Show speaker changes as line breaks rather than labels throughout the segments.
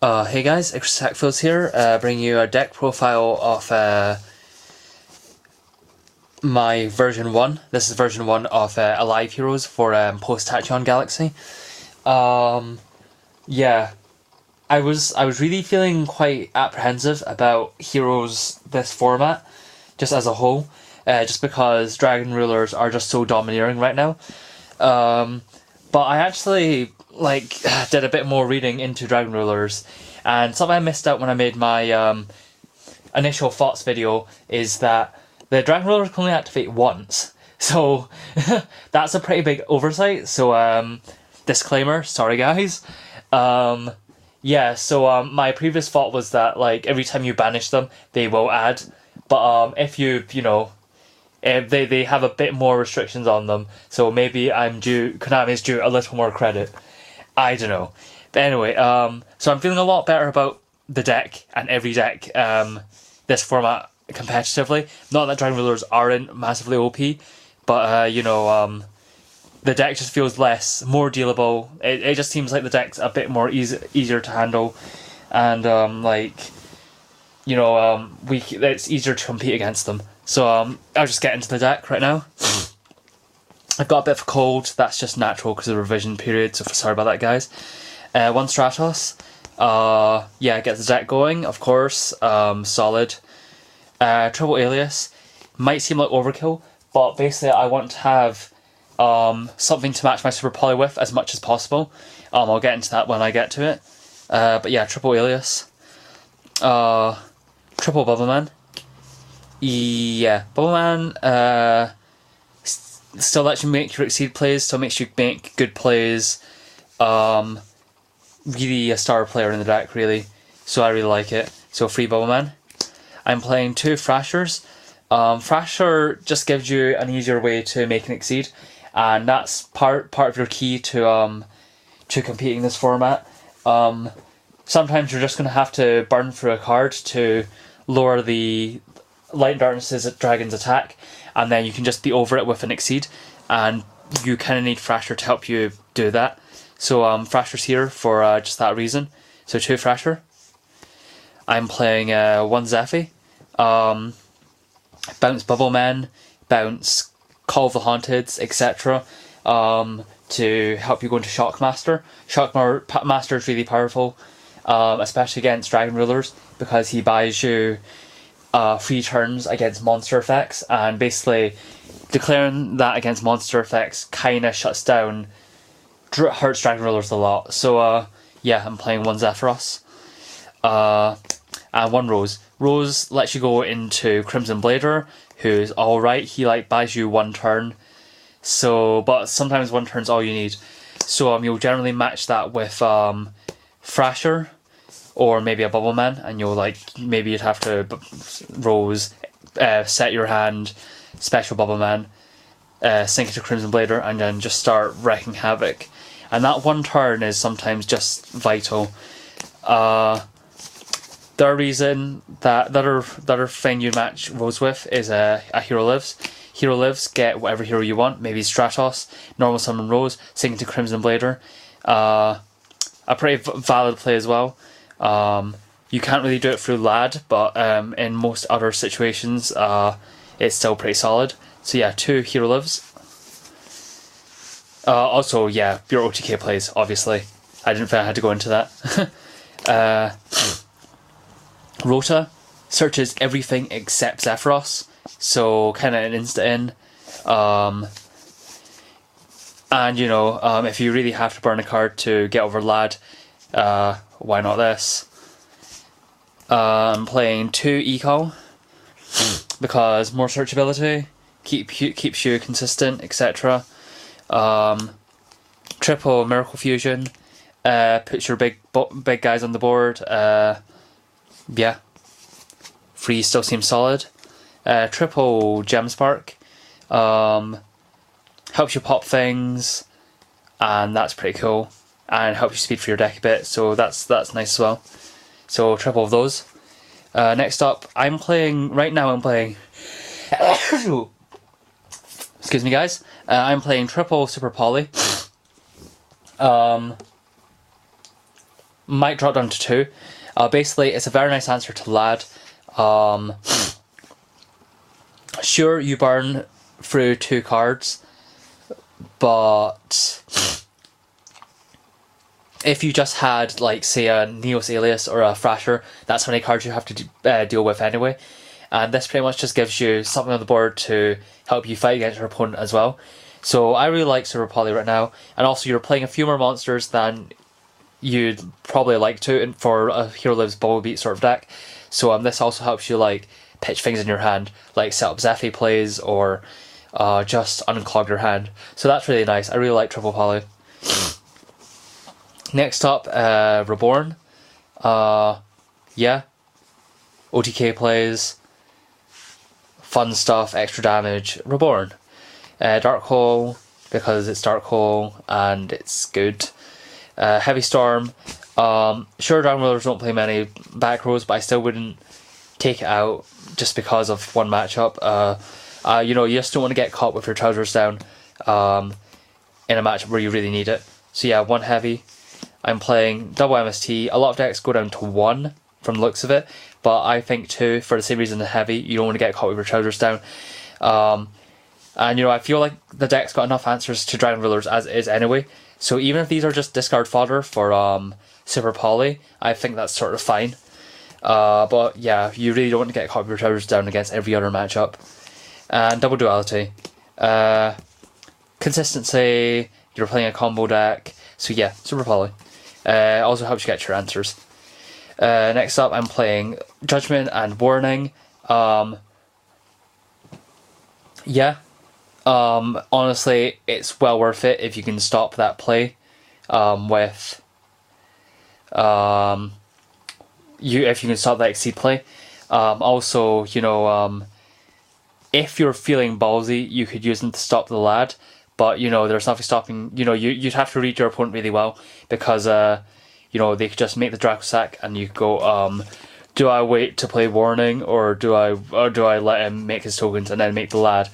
Hey guys, Tachyon here, bringing you a deck profile of my version 1. This is version 1 of Alive Heroes for Post-Tachyon Galaxy. Yeah, I was really feeling quite apprehensive about Heroes this format, just as a whole, just because Dragon Rulers are just so domineering right now. But I actually did a bit more reading into Dragon Rulers, and something I missed out when I made my initial thoughts video is that the Dragon Rulers can only activate once. So that's a pretty big oversight. So disclaimer, sorry guys. Yeah, so my previous thought was that every time you banish them, they will add. But if they have a bit more restrictions on them, so maybe Konami's due a little more credit. I don't know. But anyway, so I'm feeling a lot better about the deck and every deck this format competitively. Not that Dragon Rulers aren't massively OP, but the deck just feels more dealable. It just seems like the deck's a bit more easier to handle, and it's easier to compete against them. So I'll just get into the deck right now. I've got a bit of a cold. That's just natural because of the revision period, so sorry about that, guys. One Stratos. Yeah, get the deck going, of course. Solid. Triple Alias. Might seem like overkill, but basically I want to have something to match my Super Poly with as much as possible. I'll get into that when I get to it. But yeah, Triple Alias. Triple Bubbleman. Yeah, Bubbleman still lets you make your Exceed plays, still makes you make good plays. Really a star player in the deck, really. So I really like it. So free Bubbleman. I'm playing 2 Thrashers. Thrasher just gives you an easier way to make an Exceed, and that's part of your key to competing this format. Sometimes you're just going to have to burn through a card to lower the Light and Darkness's dragon's attack, and then you can just be over it with an Exceed, and you kind of need Thrasher to help you do that. So Thrasher's here for just that reason. So 2 Thrasher. I'm playing 1 Zephy. Bounce Bubbleman, bounce Call of the Haunted, etc. To help you go into Shockmaster. Shockmaster is really powerful, especially against Dragon Rulers, because he buys you 3 turns against monster effects, and basically declaring that against monster effects kind of hurts Dragon Rulers a lot. So yeah, I'm playing 1 Zephyros. And 1 Rose. Rose lets you go into Crimson Blader, who's alright. He buys you 1 turn. So, but sometimes 1 turn's all you need. So you'll generally match that with Thrasher, or maybe a Bubbleman, and you'll maybe you'd have to Rose, set your hand, special Bubbleman, sink into Crimson Blader, and then just start wrecking havoc. And that 1 turn is sometimes just vital. The other reason that the other thing you match Rose with is a Hero Lives. Hero Lives, get whatever hero you want, maybe Stratos, normal summon Rose, sink into Crimson Blader. A pretty valid play as well. You can't really do it through Lad, but in most other situations, it's still pretty solid. So yeah, 2 Hero Lives. Also, yeah, your OTK plays, obviously. I didn't think I had to go into that. Rota searches everything except Zephyros, so kind of an insta-in. And if you really have to burn a card to get over Lad, why not this? I'm playing 2 Eco, because more searchability, keeps you consistent, etc. Triple Miracle Fusion, puts your big guys on the board. Yeah, 3 still seems solid. Triple Gem Spark, helps you pop things, and that's pretty cool, and helps you speed for your deck a bit, so that's nice as well. So triple of those. Next up, I'm playing excuse me guys, I'm playing triple Super Poly. might drop down to 2. Basically, it's a very nice answer to Lad. Sure, you burn through 2 cards, but if you just had, like, say, a Neos Alias or a Thrasher, that's how many cards you have to deal with anyway. And this pretty much just gives you something on the board to help you fight against your opponent as well. So I really like Super Poly right now. And also, you're playing a few more monsters than you'd probably like to for a Hero Lives Bubblebeat sort of deck. So this also helps you, like, pitch things in your hand, like set up Zephyr plays or just unclog your hand. So that's really nice. I really like Triple Poly. Next up, Reborn. Yeah. OTK plays. Fun stuff, extra damage. Reborn. Dark Hole, because it's Dark Hole and it's good. Heavy Storm. Sure, Dragon Rulers don't play many back rows, but I still wouldn't take it out just because of one matchup. You know, you just don't want to get caught with your trousers down in a matchup where you really need it. So yeah, 1 heavy. I'm playing double MST. A lot of decks go down to 1 from the looks of it, but I think 2 for the same reason as heavy. You don't want to get caught with your trousers down. And you know, I feel like the deck's got enough answers to Dragon Rulers as it is anyway. So even if these are just discard fodder for Super Poly, I think that's sort of fine. But yeah, you really don't want to get caught with your trousers down against every other matchup. And double duality. Consistency, you're playing a combo deck. So yeah, Super Poly. Also helps you get your answers. Next up, I'm playing Judgment and Warning. Yeah. Honestly, it's well worth it if you can stop that play with if you can stop that Exceed play. Also, you know, if you're feeling ballsy, you could use them to stop the Lad, but you know, there's nothing stopping. You know, you'd have to read your opponent really well, because you know, they could just make the Draco sack and you could go, do I wait to play Warning, or do I let him make his tokens and then make the Lad?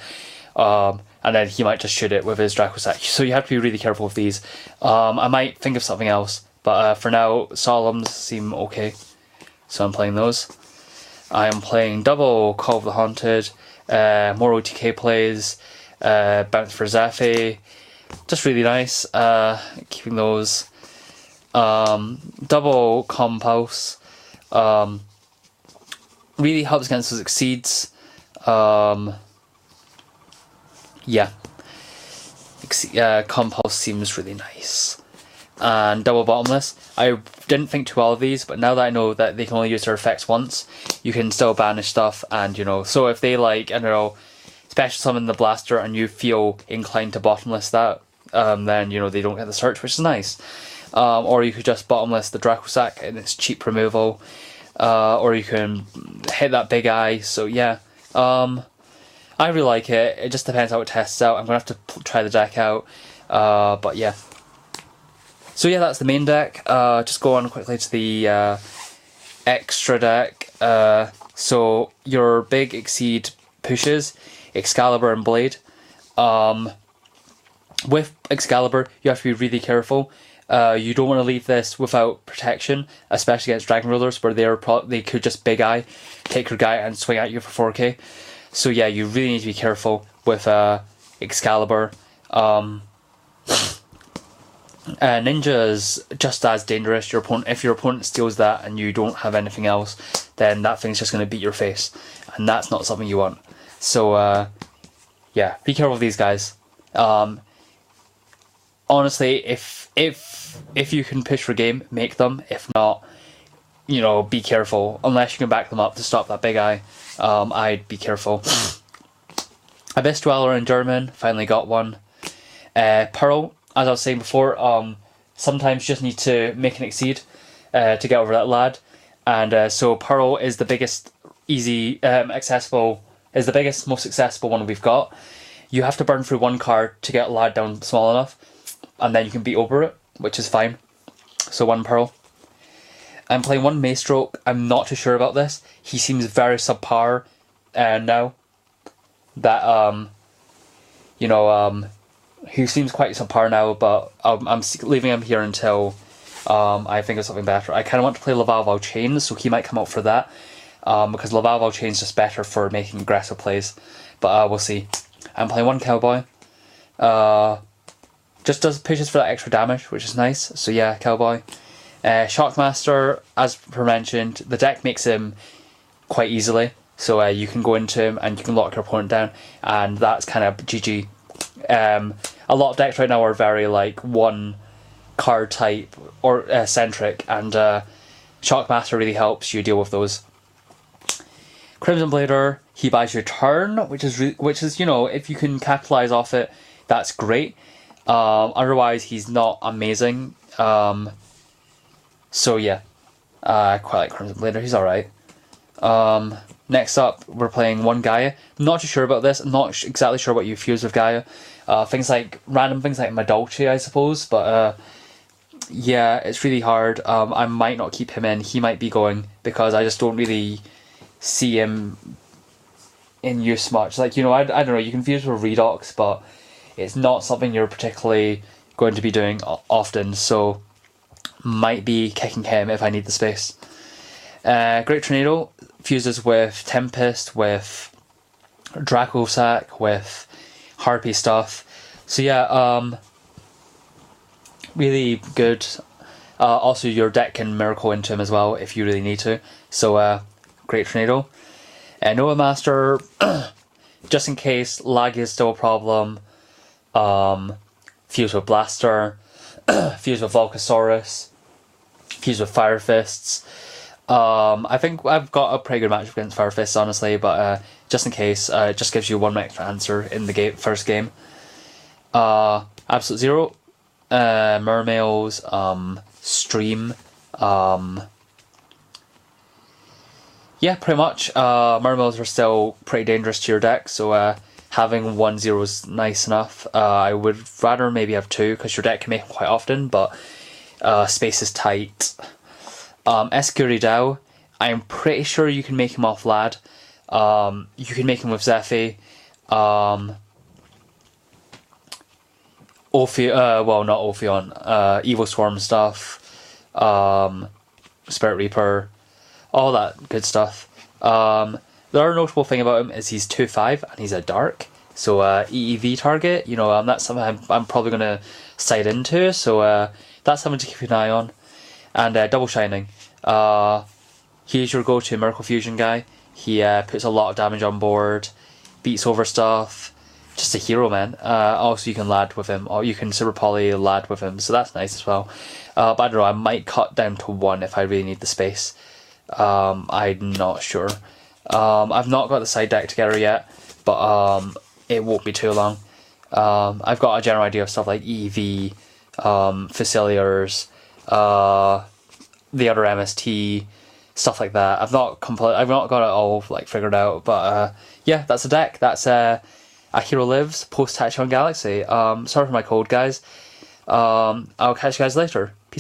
And then he might just shoot it with his Draco sack. So you have to be really careful with these. I might think of something else, but for now, Solemns seem okay. So I'm playing those. I am playing double Call of the Haunted, more OTK plays, Bounce for Zephyr, just really nice, keeping those. Double Compulse, really helps against those Exceeds. Yeah, Compulse seems really nice. And double Bottomless, I didn't think too well of these, but now that I know that they can only use their effects once, you can still banish stuff. And you know, so if they, like, I don't know, special summon the Blaster and you feel inclined to Bottomless that, then you know, they don't get the search, which is nice. Or you could just Bottomless the Draco sack and it's cheap removal, or you can hit that big eye. So yeah, I really like it. It just depends how it tests out. I'm gonna have to try the deck out, but yeah. So yeah, that's the main deck. Just go on quickly to the extra deck. So your big Exceed pushes, Excalibur and Blade. With Excalibur, you have to be really careful. You don't want to leave this without protection, especially against Dragon Rulers, where they could just Big Eye, take your guy and swing at you for 4k. So yeah, you really need to be careful with Excalibur. Ninja is just as dangerous. If your opponent steals that and you don't have anything else, then that thing's just going to beat your face, and that's not something you want. So yeah, be careful with these guys. Honestly, if you can push for game, make them. If not, you know, be careful. Unless you can back them up to stop that Big Eye, I'd be careful. Abyss Dweller in German, finally got one. Pearl, as I was saying before, sometimes you just need to make an Exceed to get over that Lad. And so Pearl is the biggest, most accessible one we've got. You have to burn through one card to get Lad down small enough, and then you can beat over it, which is fine. So 1 Pearl. I'm playing 1 Maystroke. I'm not too sure about this. He seems very subpar now. That, he seems quite subpar now, but I'm leaving him here until I think of something better. I kind of want to play Laval Chain, so he might come out for that. Because Laval Chain is just better for making aggressive plays. But we'll see. I'm playing one Cowboy. Just does pushes for that extra damage, which is nice. So yeah, Cowboy. Shockmaster, as per mentioned, the deck makes him quite easily. So you can go into him and you can lock your opponent down, and that's kind of GG. A lot of decks right now are very like one card type or centric, and Shockmaster really helps you deal with those. Crimson Blader, he buys your turn, which is you know, if you can capitalize off it, that's great. Otherwise, he's not amazing. So yeah, I quite like Crimson Blader. He's all right. Next up, we're playing one Gaia. I'm not too sure about this. I'm not exactly sure what you fuse with Gaia. Random things like Madolche, I suppose. But yeah, it's really hard. I might not keep him in. He might be going because I just don't really see him in use much. Like, you know, I don't know. You can fuse with Redox, but it's not something you're particularly going to be doing often. So might be kicking him if I need the space. Great Tornado fuses with Tempest, with Dracosac, with Harpy stuff. So yeah, really good. Also, your deck can Miracle into him as well if you really need to. So Great Tornado. Noah Master, just in case lag is still a problem. Fuse with Blaster, fuse with Volcasaurus, fuse with Fire Fists. I think I've got a pretty good match against Fire Fists, honestly, but just in case, it just gives you one extra answer in the first game. Absolute Zero, Mermails, Stream, yeah, pretty much. Mermails are still pretty dangerous to your deck, so having 1-0 is nice enough. I would rather maybe have 2, because your deck can make them quite often, but space is tight. Escuridao, I'm pretty sure you can make him off Lad. You can make him with Zephy. Well, not Ophion. Evil Swarm stuff. Spirit Reaper. All that good stuff. The other notable thing about him is he's 2/5 and he's a dark. So EEV target, you know, that's something I'm probably going to side into. So that's something to keep an eye on. And Double Shining. He's your go-to Miracle Fusion guy. He puts a lot of damage on board, beats over stuff. Just a hero, man. Also, you can Lad with him, or you can Super Poly Lad with him, so that's nice as well. But I don't know, I might cut down to 1 if I really need the space. I'm not sure. I've not got the side deck together yet, but it won't be too long. I've got a general idea of stuff like EV, Faciliers, the other MST, stuff like that. I've not got it all like figured out, but yeah, that's a deck. That's A Hero Lives, Post-Tachyon Galaxy. Sorry for my code, guys. I'll catch you guys later.